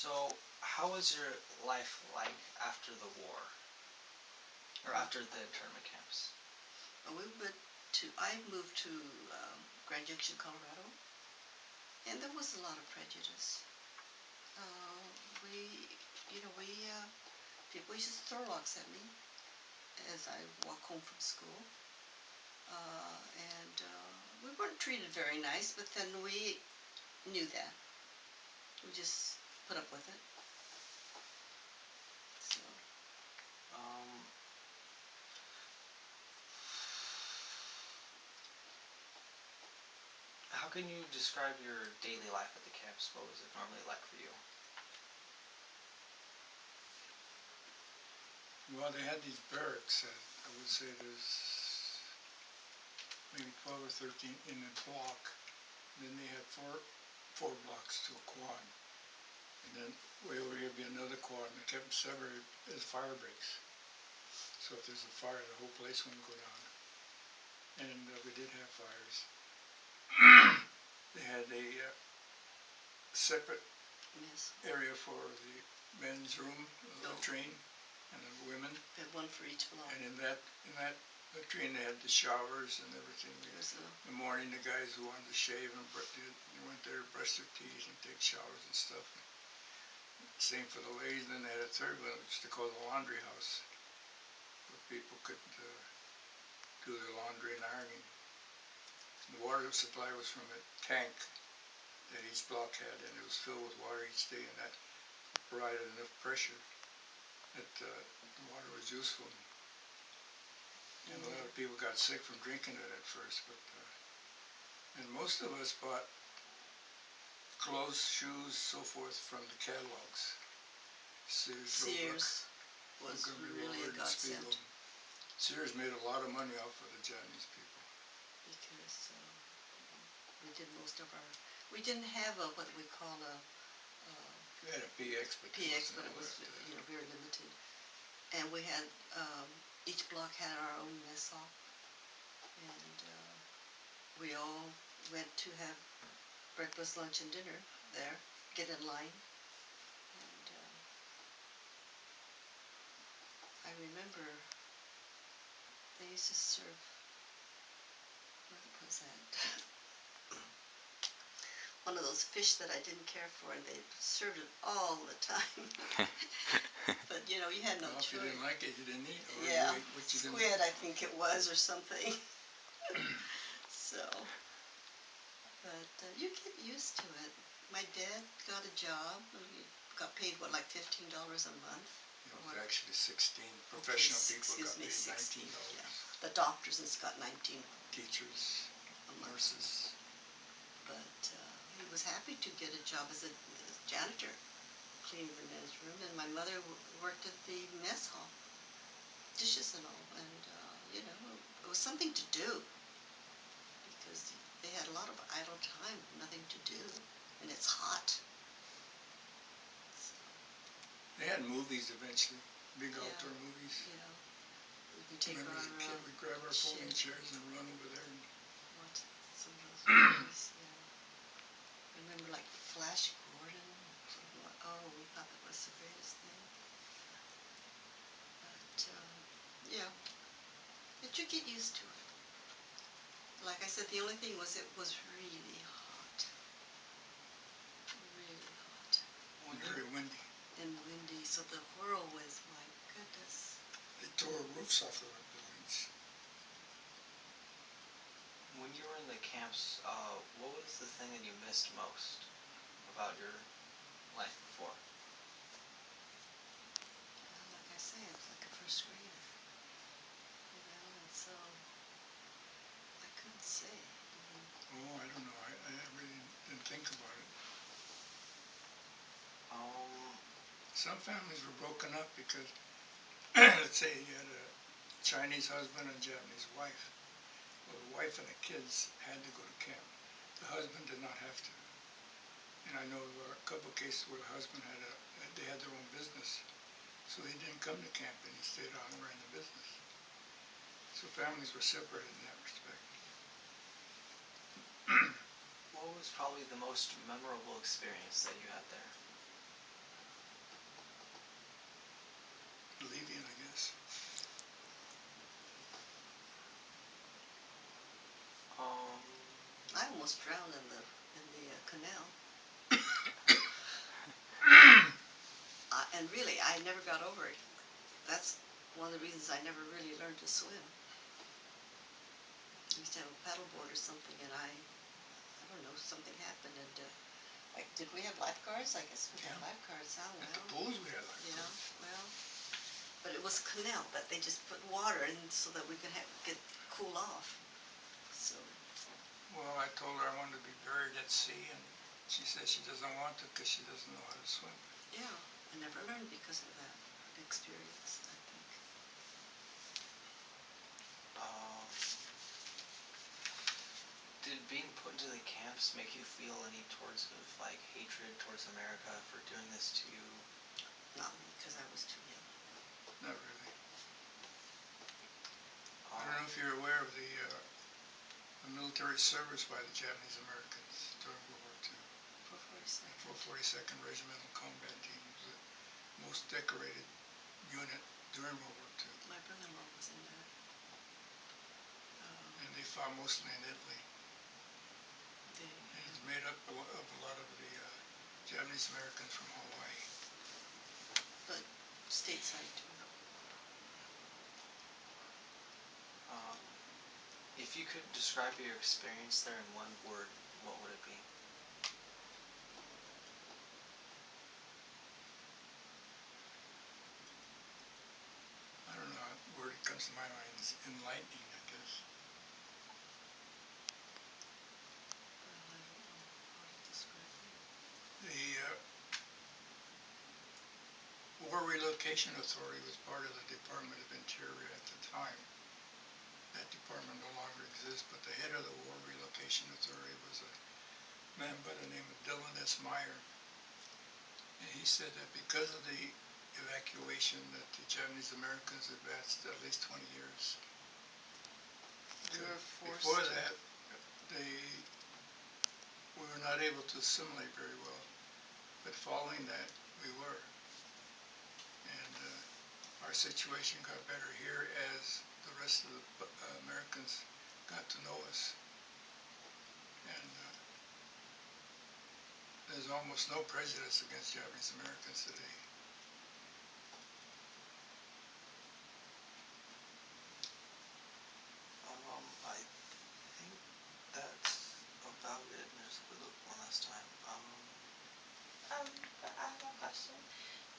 So, how was your life like after the war, or after the internment camps? We went I moved to Grand Junction, Colorado, and there was a lot of prejudice. Uh, we, people used to throw rocks at me as I walk home from school, and we weren't treated very nice. But then we knew that. We just put up with it. So Um, how can you describe your daily life at the camps? What was it normally like for you? Well, they had these barracks. I would say there's maybe 12 or 13 in a block. And then they had four blocks to a quad. And then way over here would be another quad, and they kept them separated as fire breaks. So if there's a fire, the whole place wouldn't go down. And we did have fires. They had a separate yes, area for the men's room, the latrine, and the women. we had one for each block. And in that latrine, they had the showers and everything. In the morning, the guys who wanted to shave and they went there to brush their teeth and take showers and stuff. Same for the ladies. And then they had a third one, which they called the laundry house, where people could do their laundry and ironing. And the water supply was from a tank that each block had, and it was filled with water each day, and that provided enough pressure that the water was useful. And a lot of people got sick from drinking it at first, but and most of us bought clothes, shoes, so forth from the catalogs. Sears was really a godsend. Sears made a lot of money off of the Japanese people. Because we did most of our, we didn't have what we call a We had a PX, but it was very limited. And we had each block had our own mess hall, and we all went to have breakfast, lunch, and dinner there. Get in line, and I remember they used to serve. What was that? One of those fish that I didn't care for, and they served it all the time. But you had no choice. If you didn't like it, you didn't eat. Or yeah, you ate what you squid, didn't I think it was, or something. So, but you get used to it. My dad got a job. He got paid like $15 a month. It was actually 16. Professional people got paid 16, $19. Yeah. The doctors got 19. Teachers, nurses. But he was happy to get a job as a janitor, cleaning the men's room, and my mother worked at the mess hall, dishes and all, and it was something to do because they had a lot of idle time, nothing to do, and it's hot. So, they had movies eventually, big outdoor movies. Yeah, we can take Remember our as a kid, we'd grab our folding chairs and run over there and watch some of those movies. Yeah, I remember like Flash Gordon. Oh, we thought that was the greatest thing. But yeah, but you get used to it. Like I said, the only thing was it was really hot. Really hot. very windy. And windy, so the whirlwinds, my goodness. They tore roofs off of our buildings. When you were in the camps, what was the thing that you missed most about your life before? Well, like I say, I was like a first grader, and so I couldn't say. Oh, I don't know. I really didn't think about it. Um, Some families were broken up because, let's say you had a Chinese husband and a Japanese wife. Well, the wife and the kids had to go to camp. The husband did not have to. And I know there were a couple of cases where the husband they had their own business. So he didn't come to camp and he stayed on and ran the business. So families were separated in that respect. what was probably the most memorable experience that you had there? almost drowned in the canal. And really, I never got over it. That's one of the reasons I never really learned to swim. I used to have a paddleboard or something, and I don't know, something happened, and did we have lifeguards? I guess we had lifeguards. Oh At well. the pools we had lifeguards. Yeah, well, but it was canal that they just put water in so that we could get cool off. So. Well, I told her I wanted to be buried at sea, and she said she doesn't want to because she doesn't know how to swim. Yeah, I never learned because of that experience, I think. Um, did being put into the camps make you feel any towards of like hatred towards America for doing this to you? Not me, because I was too young. Not really. I don't know if you're aware of the military service by the Japanese Americans during World War II. 442nd. 442nd Regimental Combat Team was the most decorated unit during World War II. My brother-in-law was in that. And they fought mostly in Italy. They, It's made up of a lot of the Japanese Americans from Hawaii. but stateside too. Um, if you could describe your experience there in one word, what would it be? I don't know, the word that comes to my mind is enlightening, I guess. Well, I don't know how to describe that. The War Relocation Authority was part of the Department of Interior at the time. That department no longer exists, but the head of the War Relocation Authority was a man by the name of Dillon S. Meyer. And he said that because of the evacuation that the Japanese Americans advanced at least 20 years. We were forced Before to. that, we were not able to assimilate very well. But following that, we were. And our situation got better here as the rest of the Americans got to know us. And there's almost no prejudice against Japanese Americans today. I think that's about it. There's one last time. I have a question.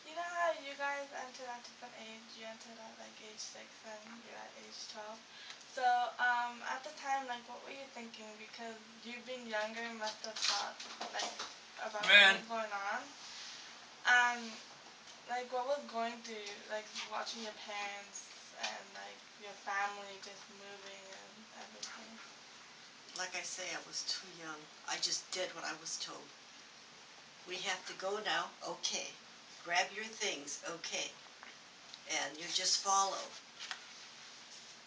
You know how you guys entered at different age? You entered at like age 6 and you're at age 12. So, at the time, like, what were you thinking? Because you being younger must have thought, like, about what was going on. And, like, what was going through you? Like, watching your parents and, like, your family just moving and everything. Like I say, I was too young. I just did what I was told. We have to go now. Okay. Grab your things. Okay. And you just follow.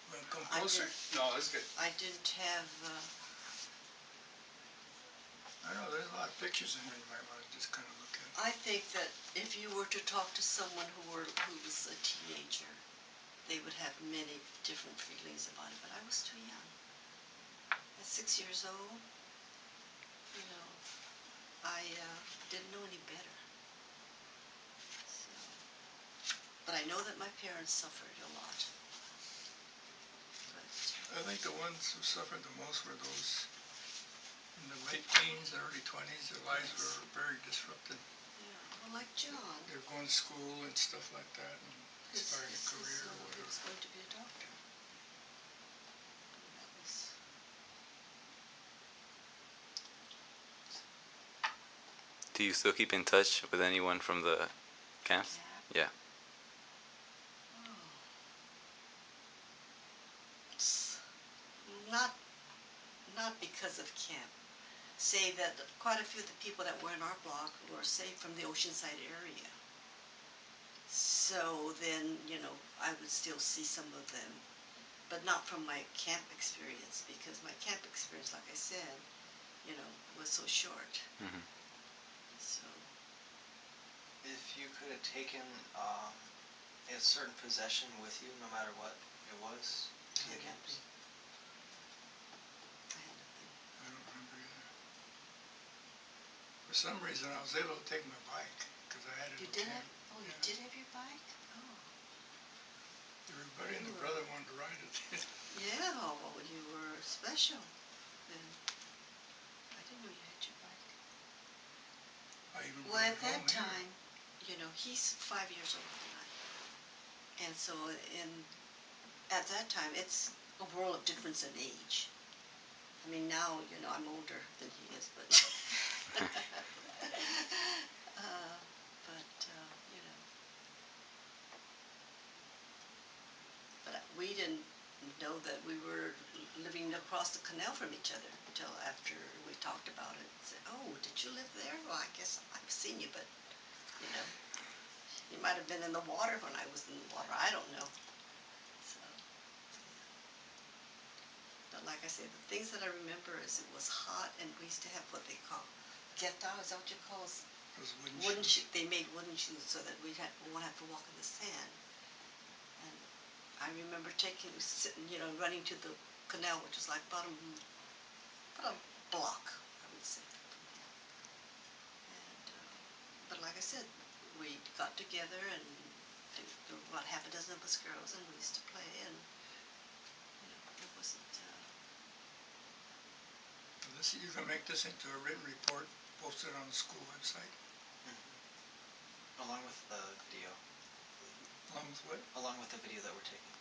Want to come closer? No, that's good. I didn't have. I know there's a lot of pictures in here you might want to just kind of look at. I think that if you were to talk to someone who was a teenager, they would have many different feelings about it. But I was too young. At 6 years old, you know, I didn't know any better. So, but I know that my parents suffered a lot. But I think the ones who suffered the most were those in the late teens, early 20s. Their lives were very disrupted. yeah, well, like John. They're going to school and stuff like that, and starting a career or He whatever. was going to be a doctor. And that was. Do you still keep in touch with anyone from the camps? Yeah. Oh. Not because of camp. Say that quite a few of the people that were in our block were, say, from the Oceanside area. So then, you know, I would still see some of them, but not from my camp experience, because my camp experience, like I said, you know, was so short. Mm-hmm. So. If you could have taken a certain possession with you, no matter what it was, to the camps. I had nothing. I don't remember either. some reason I was able to take my bike because I had it You in did camp. have, oh, you Yeah. did have your bike? Oh. Everybody and You their were, brother wanted to ride it. yeah, well, you were special then. I didn't know you had your bike. I even Well, brought at it that home here. time, you know, he's 5 years older than I am. And so at that time, it's a world of difference in age. I mean, now, you know, I'm older than he is, but, you know, but we didn't know that we were living across the canal from each other until after we talked about it and said, oh, did you live there? Well, I guess I've seen you, but, you know, you might have been in the water when I was in the water. I don't know. So, yeah. But like I said, the things that I remember is it was hot and we used to have what they call geta, is that what you call it? Those Wooden shoes. shoes. They made wooden shoes so that we won't have to walk in the sand. And I remember sitting, you know, running to the canal, which was like about a block, I would say, from here. And, but like I said, we got together and there were about half a dozen of us girls and we used to play and, you know, it wasn't, You can make this into a written report, post it on the school website. Along with the video. Along with what? Along with the video that we're taking.